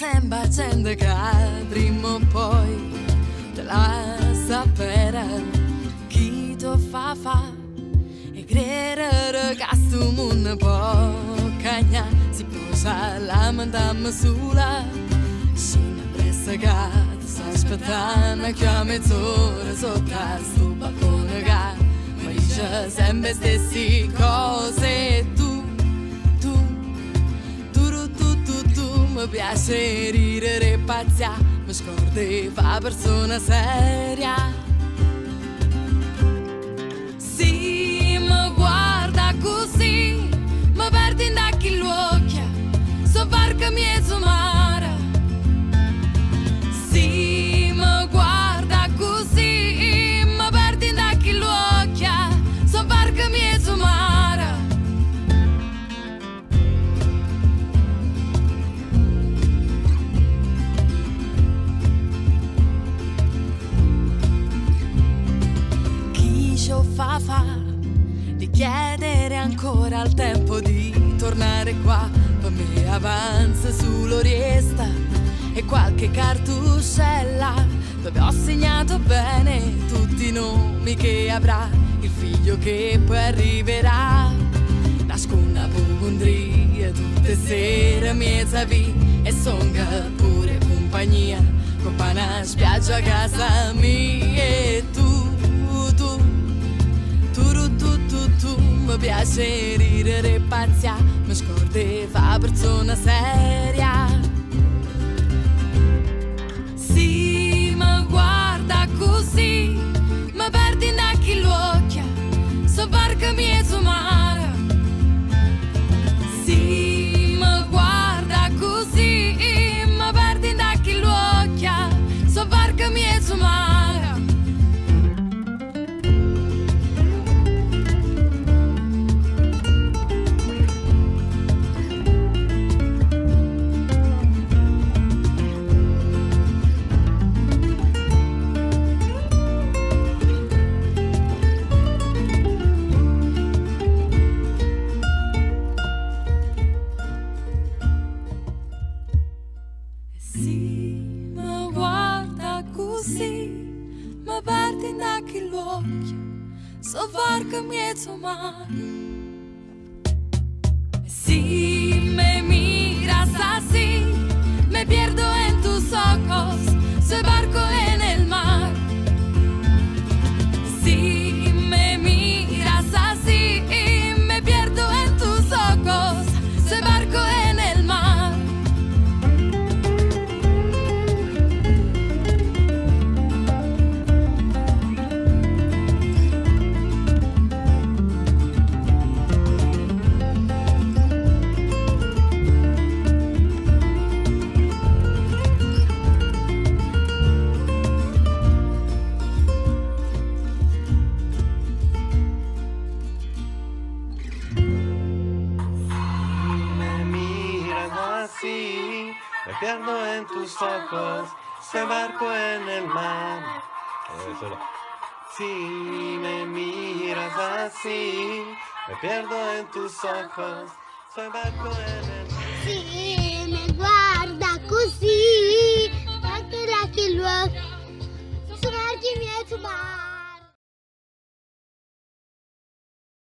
sembra gente che prima o poi te la sapere chi ti fa e credere che sto mondo può cagna si può lamentare sola scina pressa che ti sta aspettando che a mezz'ora sotto sto balcone che mi dice sempre stesse cose tu mi piace ridere e pazzia, mi scordi fa persona seria. Sì, mi guarda così, mi perdi in dacchi l'occhio, so barca mezzo mare. Sì, mi guarda così, mi perdi in dacchi l'occhio, so barca mezzo mare. Fa di chiedere ancora il tempo di tornare qua per me avanza sull'oriesta e qualche cartuscella dove ho segnato bene tutti i nomi che avrà il figlio che poi arriverà nasconda pugondria tutte sere mezza vi e songa pure compagnia compagna spiaggia a casa mia e tu mi piace ridere e pazzia, mi scordi fa persona seria. Sì, mi guarda così, mi perdi in dacchi l'occhio, so barca mezzo mare. Sì, mi guarda così, mi perdi in dacchi l'occhio, so barca mezzo mare. Sì, mi guarda così, mi perdi in dacchi l'occhio, so barca mezzo mare. Sì, me miras así, me pierdo en tus ojos, soy barco en el mar. Sí, me miras así, me pierdo en tus ojos, soy barco en el mar. Me pierdo en tus ojos, soy barco en el mar. Si me miras así, me pierdo en tus ojos, soy barco en el mar. Sì, mi guarda così, anche là che l'uomo, sono anche i miei umani.